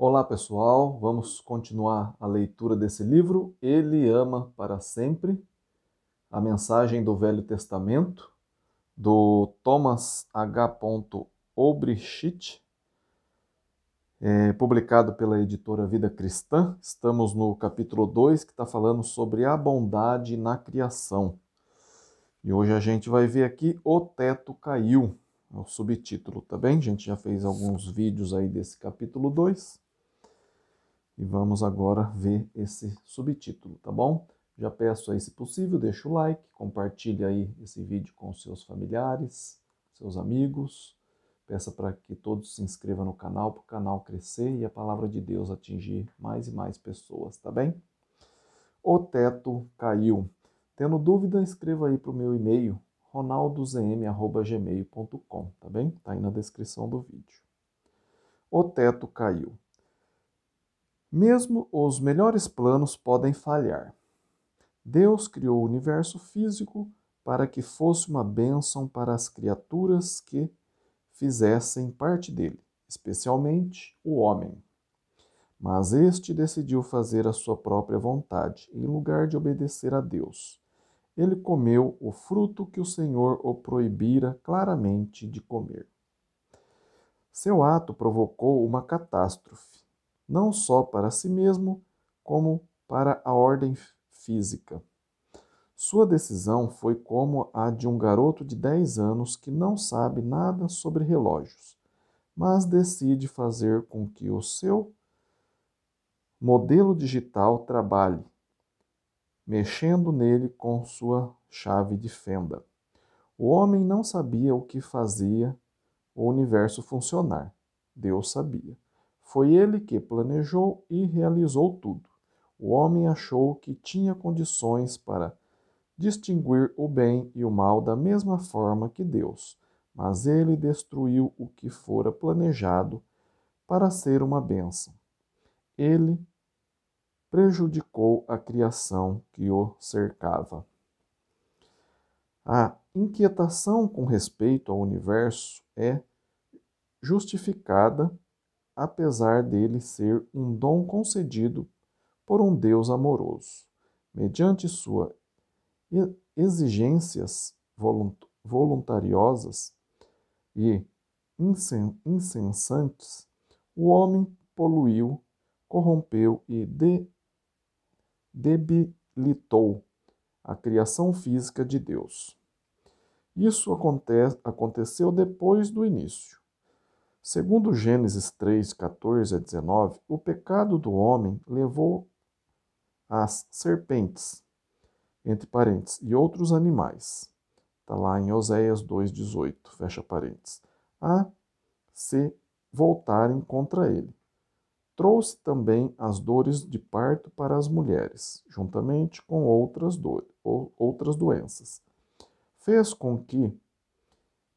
Olá, pessoal. Vamos continuar a leitura desse livro, Ele Ama para Sempre, a mensagem do Velho Testamento, do Thomas H. Obrichit, publicado pela editora Vida Cristã. Estamos no capítulo 2, que está falando sobre a bondade na criação. E hoje a gente vai ver aqui O Teto Caiu, é o subtítulo, tá bem? A gente já fez alguns vídeos aí desse capítulo 2. E vamos agora ver esse subtítulo, tá bom? Já peço aí, se possível, deixa o like, compartilhe aí esse vídeo com seus familiares, seus amigos. Peça para que todos se inscrevam no canal, para o canal crescer e a palavra de Deus atingir mais e mais pessoas, tá bem? O teto caiu. Tendo dúvida, escreva aí para o meu e-mail, ronaldozm@gmail.com, tá bem? Tá aí na descrição do vídeo. O teto caiu. Mesmo os melhores planos podem falhar. Deus criou o universo físico para que fosse uma bênção para as criaturas que fizessem parte dele, especialmente o homem. Mas este decidiu fazer a sua própria vontade, em lugar de obedecer a Deus. Ele comeu o fruto que o Senhor o proibira claramente de comer. Seu ato provocou uma catástrofe, não só para si mesmo, como para a ordem física. Sua decisão foi como a de um garoto de 10 anos que não sabe nada sobre relógios, mas decide fazer com que o seu modelo digital trabalhe, mexendo nele com sua chave de fenda. O homem não sabia o que fazia o universo funcionar. Deus sabia. Foi ele que planejou e realizou tudo. O homem achou que tinha condições para distinguir o bem e o mal da mesma forma que Deus, mas ele destruiu o que fora planejado para ser uma bênção. Ele prejudicou a criação que o cercava. A inquietação com respeito ao universo é justificada, apesar dele ser um dom concedido por um Deus amoroso. Mediante suas exigências voluntariosas e incessantes, o homem poluiu, corrompeu e debilitou a criação física de Deus. Isso aconteceu depois do início. Segundo Gênesis 3, 14 a 19, o pecado do homem levou as serpentes, entre parênteses, e outros animais, está lá em Oséias 2,18, fecha parênteses, a se voltarem contra ele. Trouxe também as dores de parto para as mulheres, juntamente com outras doenças. Fez com que,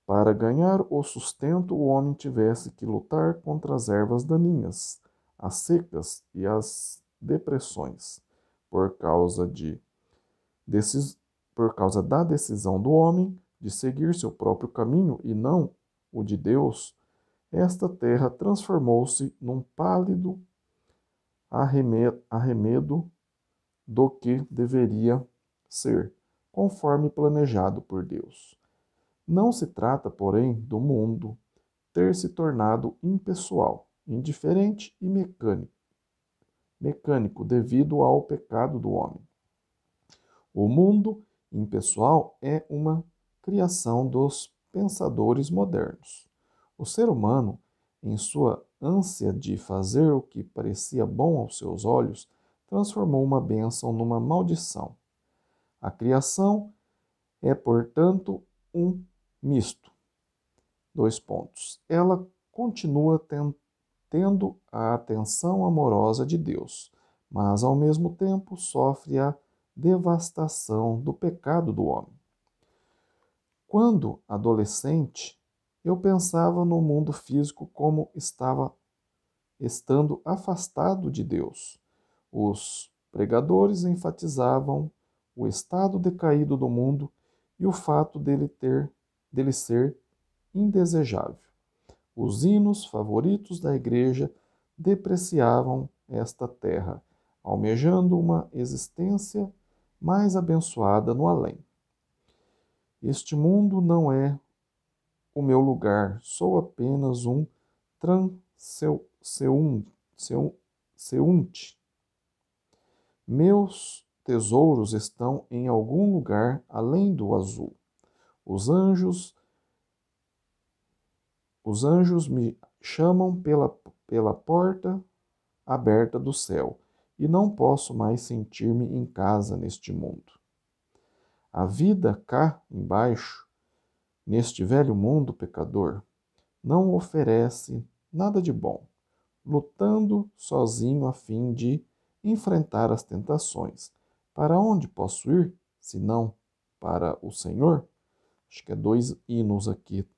para ganhar o sustento, o homem tivesse que lutar contra as ervas daninhas, as secas e as depressões. Por causa da decisão do homem de seguir seu próprio caminho e não o de Deus, esta terra transformou-se num pálido arremedo do que deveria ser, conforme planejado por Deus. Não se trata, porém, do mundo ter se tornado impessoal, indiferente e mecânico devido ao pecado do homem. O mundo impessoal é uma criação dos pensadores modernos. O ser humano, em sua ânsia de fazer o que parecia bom aos seus olhos, transformou uma bênção numa maldição. A criação é, portanto, um misto. Ela continua tendo a atenção amorosa de Deus, mas ao mesmo tempo sofre a devastação do pecado do homem. Quando adolescente, eu pensava no mundo físico como estando afastado de Deus. Os pregadores enfatizavam o estado decaído do mundo e o fato dele ser indesejável. Os hinos favoritos da igreja depreciavam esta terra, almejando uma existência mais abençoada no além. Este mundo não é o meu lugar, sou apenas um transeunte. Meus tesouros estão em algum lugar além do azul. Os anjos me chamam pela porta aberta do céu, e não posso mais sentir-me em casa neste mundo. A vida cá embaixo, neste velho mundo pecador, não oferece nada de bom, lutando sozinho a fim de enfrentar as tentações. Para onde posso ir, se não para o Senhor? Acho que é 2 hinos aqui.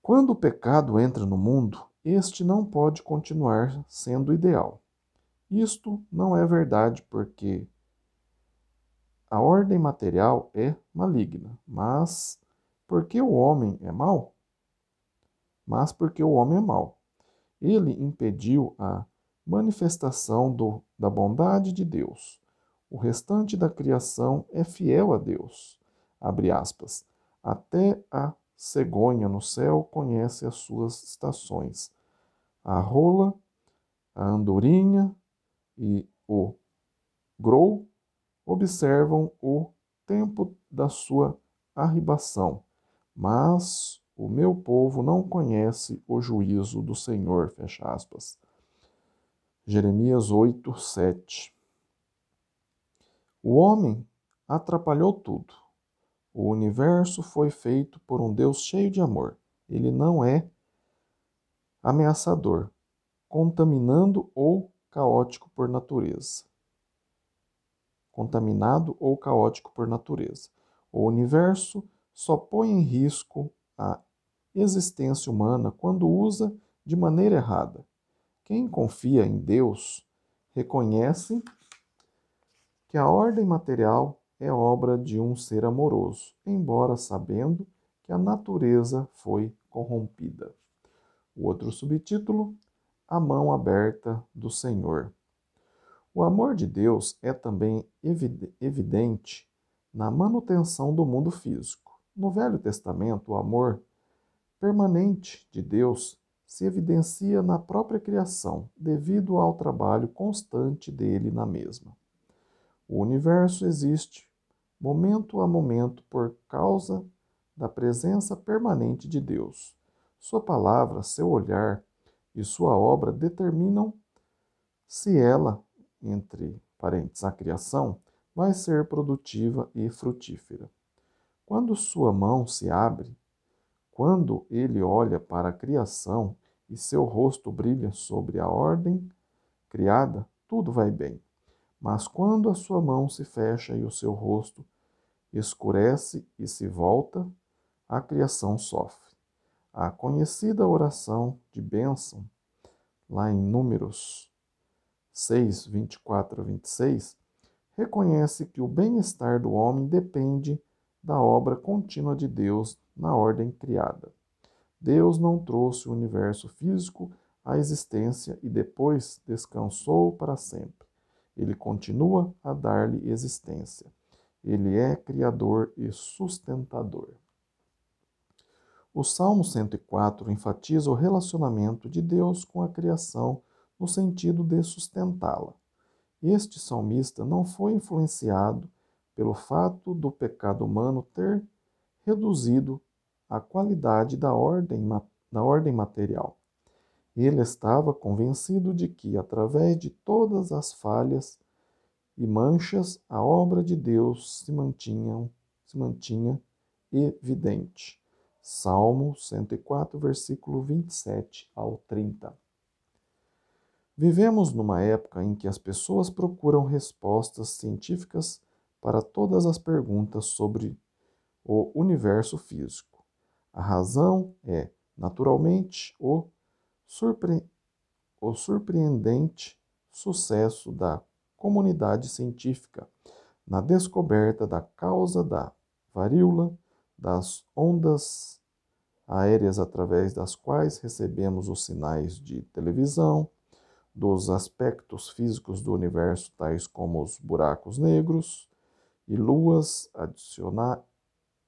Quando o pecado entra no mundo, este não pode continuar sendo ideal. Isto não é verdade porque a ordem material é maligna, mas porque o homem é mau? Mas porque o homem é mau. Ele impediu a manifestação da bondade de Deus. O restante da criação é fiel a Deus. Abre aspas. Até a cegonha no céu conhece as suas estações. A rola, a andorinha e o grou observam o tempo da sua arribação, mas o meu povo não conhece o juízo do Senhor, fecha aspas. Jeremias 8, 7. O homem atrapalhou tudo. O universo foi feito por um Deus cheio de amor. Ele não é ameaçador, contaminando ou caótico por natureza. Contaminado ou caótico por natureza. O universo só põe em risco a existência humana quando usa de maneira errada. Quem confia em Deus reconhece que a ordem material é obra de um ser amoroso, embora sabendo que a natureza foi corrompida. O outro subtítulo, a mão aberta do Senhor. O amor de Deus é também evidente na manutenção do mundo físico. No Velho Testamento, o amor permanente de Deus se evidencia na própria criação, devido ao trabalho constante dele na mesma. O universo existe momento a momento por causa da presença permanente de Deus. Sua palavra, seu olhar e sua obra determinam se ela, entre parênteses, a criação, vai ser produtiva e frutífera. Quando sua mão se abre, quando ele olha para a criação e seu rosto brilha sobre a ordem criada, tudo vai bem. Mas quando a sua mão se fecha e o seu rosto escurece e se volta, a criação sofre. A conhecida oração de bênção, lá em Números 6, 24 a 26, reconhece que o bem-estar do homem depende da obra contínua de Deus na ordem criada. Deus não trouxe o universo físico à existência e depois descansou para sempre. Ele continua a dar-lhe existência. Ele é criador e sustentador. O Salmo 104 enfatiza o relacionamento de Deus com a criação no sentido de sustentá-la. Este salmista não foi influenciado pelo fato do pecado humano ter reduzido a qualidade da ordem material. Ele estava convencido de que, através de todas as falhas e manchas, a obra de Deus se mantinha evidente. Salmo 104, versículo 27 ao 30. Vivemos numa época em que as pessoas procuram respostas científicas para todas as perguntas sobre o universo físico. A razão é, naturalmente, o surpreendente sucesso da comunidade científica na descoberta da causa da varíola, das ondas aéreas através das quais recebemos os sinais de televisão, dos aspectos físicos do universo, tais como os buracos negros e luas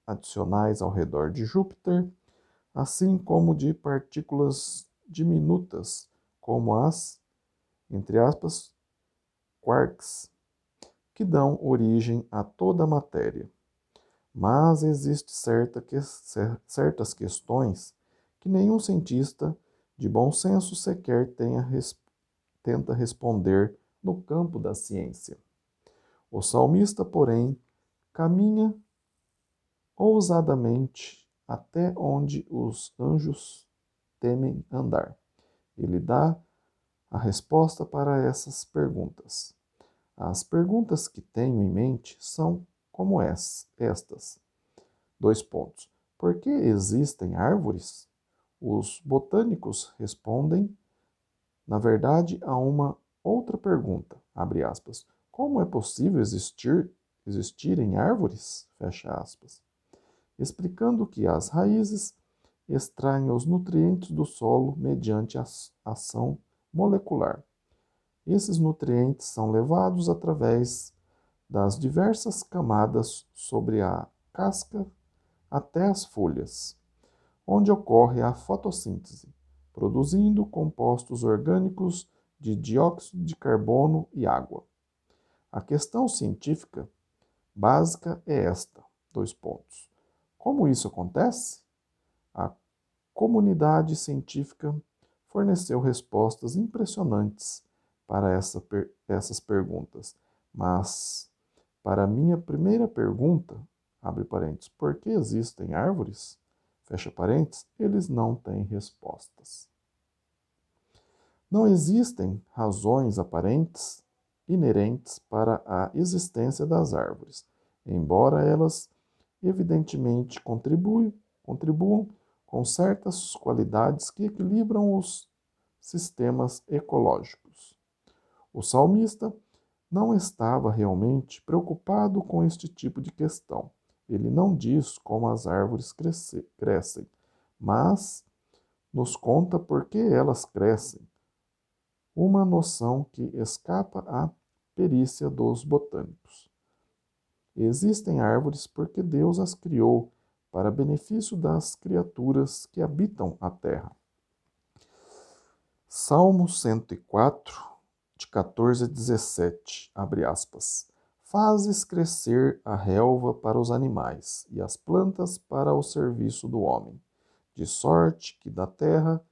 adicionais ao redor de Júpiter, assim como de partículas diminutas, como as, entre aspas, quarks, que dão origem a toda a matéria. Mas existem certas questões que nenhum cientista de bom senso sequer tenta responder no campo da ciência. O salmista, porém, caminha ousadamente até onde os anjos temem andar. Ele dá a resposta para essas perguntas. As perguntas que tenho em mente são como estas. 2 pontos. Por que existem árvores? Os botânicos respondem, na verdade, a uma outra pergunta, abre aspas. Como é possível existirem árvores? Fecha aspas. Explicando que as raízes extraem os nutrientes do solo mediante a ação molecular. Esses nutrientes são levados através das diversas camadas sobre a casca até as folhas, onde ocorre a fotossíntese, produzindo compostos orgânicos de dióxido de carbono e água. A questão científica básica é esta, 2 pontos. Como isso acontece? A comunidade científica forneceu respostas impressionantes para essas perguntas, mas para a minha primeira pergunta, abre parênteses, por que existem árvores? Fecha parênteses, eles não têm respostas. Não existem razões aparentes inerentes para a existência das árvores, embora elas evidentemente contribuam com certas qualidades que equilibram os sistemas ecológicos. O salmista não estava realmente preocupado com este tipo de questão. Ele não diz como as árvores crescem, mas nos conta por que elas crescem, uma noção que escapa à perícia dos botânicos. Existem árvores porque Deus as criou para benefício das criaturas que habitam a terra. Salmo 104, de 14 a 17, abre aspas. Fazes crescer a relva para os animais e as plantas para o serviço do homem, de sorte que da terra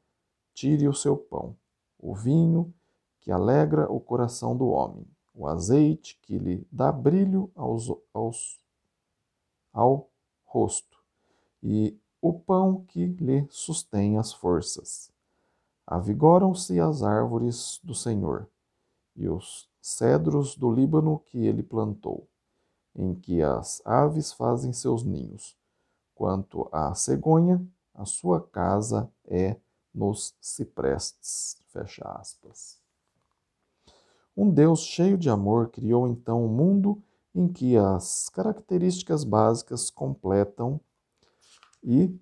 tire o seu pão, o vinho que alegra o coração do homem, o azeite que lhe dá brilho ao rosto, e o pão que lhe sustém as forças. Avigoram-se as árvores do Senhor, e os cedros do Líbano que ele plantou, em que as aves fazem seus ninhos. Quanto à cegonha, a sua casa é nos ciprestes. Fecha aspas. Um Deus cheio de amor criou então um mundo em que as características básicas completam e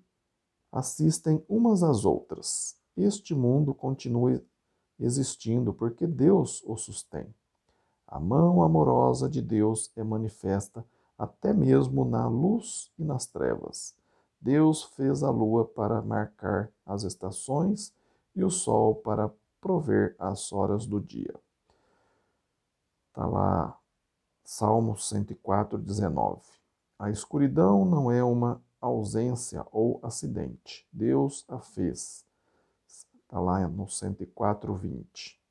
assistem umas às outras. Este mundo continua existindo porque Deus o sustém. A mão amorosa de Deus é manifesta até mesmo na luz e nas trevas. Deus fez a lua para marcar as estações e o sol para prover as horas do dia. Está lá, Salmo 104, 19. A escuridão não é uma ausência ou acidente. Deus a fez. Está lá no 104, 20.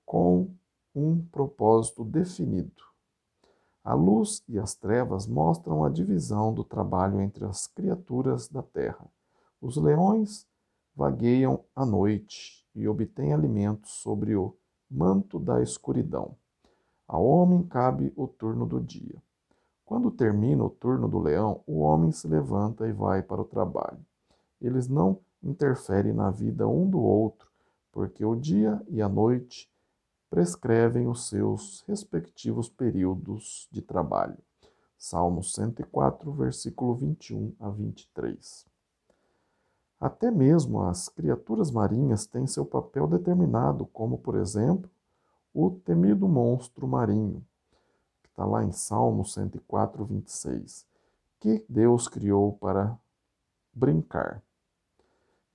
Com um propósito definido. A luz e as trevas mostram a divisão do trabalho entre as criaturas da terra. Os leões vagueiam à noite e obtêm alimento sobre o manto da escuridão. Ao homem cabe o turno do dia. Quando termina o turno do leão, o homem se levanta e vai para o trabalho. Eles não interferem na vida um do outro, porque o dia e a noite prescrevem os seus respectivos períodos de trabalho. Salmo 104, versículo 21 a 23. Até mesmo as criaturas marinhas têm seu papel determinado, como, por exemplo, o temido monstro marinho, que está lá em Salmo 104, 26, que Deus criou para brincar.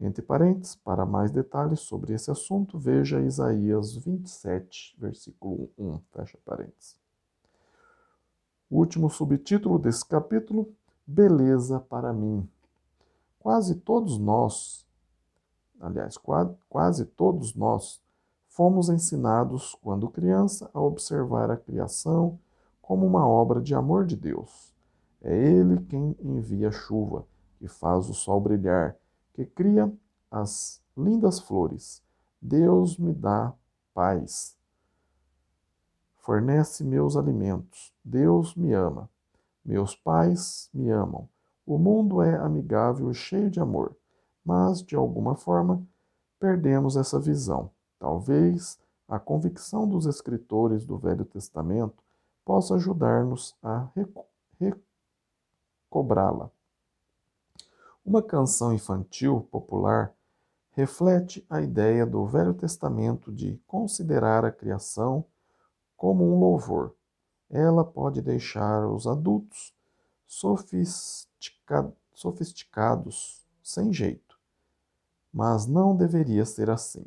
Entre parênteses, para mais detalhes sobre esse assunto, veja Isaías 27, versículo 1, fecha parênteses. O último subtítulo desse capítulo, Beleza para mim. Quase todos nós, aliás, quase todos nós, fomos ensinados, quando criança, a observar a criação como uma obra de amor de Deus. É Ele quem envia a chuva, que faz o sol brilhar, que cria as lindas flores. Deus me dá paz, fornece meus alimentos. Deus me ama. Meus pais me amam. O mundo é amigável e cheio de amor, mas, de alguma forma, perdemos essa visão. Talvez a convicção dos escritores do Velho Testamento possa ajudar-nos a recobrá-la. Uma canção infantil popular reflete a ideia do Velho Testamento de considerar a criação como um louvor. Ela pode deixar os adultos sofisticados sem jeito, mas não deveria ser assim.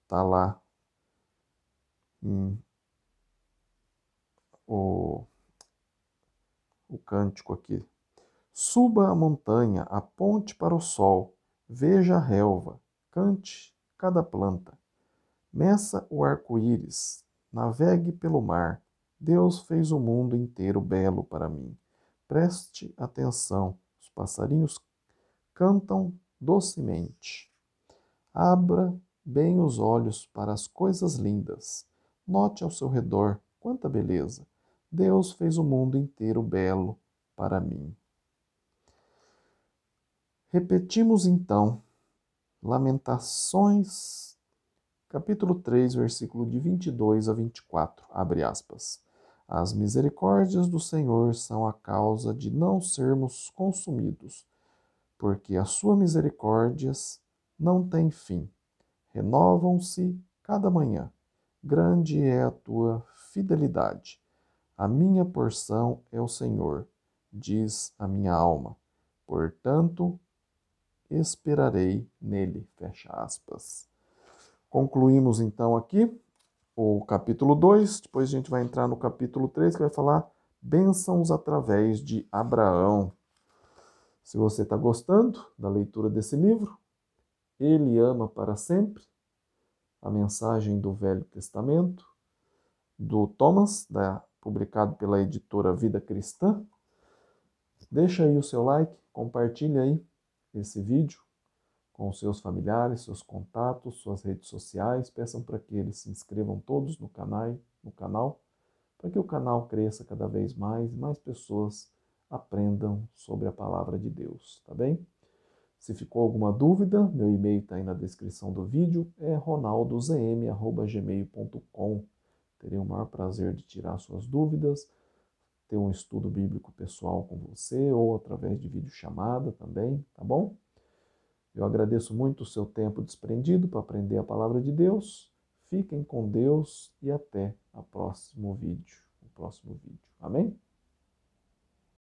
Está lá o cântico aqui. Suba a montanha, aponte para o sol, veja a relva, cante cada planta. Meça o arco-íris, navegue pelo mar. Deus fez o mundo inteiro belo para mim. Preste atenção, os passarinhos cantam docemente. Abra bem os olhos para as coisas lindas. Note ao seu redor quanta beleza. Deus fez o mundo inteiro belo para mim. Repetimos então Lamentações, capítulo 3, versículo de 22 a 24, abre aspas. As misericórdias do Senhor são a causa de não sermos consumidos, porque as suas misericórdias não têm fim. Renovam-se cada manhã. Grande é a tua fidelidade. A minha porção é o Senhor, diz a minha alma. Portanto, esperarei nele. Fecha aspas. Concluímos então aqui o capítulo 2. Depois a gente vai entrar no capítulo 3, que vai falar bênçãos através de Abraão. Se você está gostando da leitura desse livro, Ele ama para sempre, a mensagem do Velho Testamento, do Thomas, publicado pela editora Vida Cristã. Deixa aí o seu like, compartilha aí esse vídeo com seus familiares, seus contatos, suas redes sociais. Peçam para que eles se inscrevam todos no canal, para que o canal cresça cada vez mais e mais pessoas aprendam sobre a palavra de Deus, tá bem? Se ficou alguma dúvida, meu e-mail está aí na descrição do vídeo, é ronaldozm@gmail.com. Terei o maior prazer de tirar suas dúvidas, ter um estudo bíblico pessoal com você ou através de videochamada também, tá bom? Eu agradeço muito o seu tempo desprendido para aprender a palavra de Deus. Fiquem com Deus e até o próximo vídeo. Amém?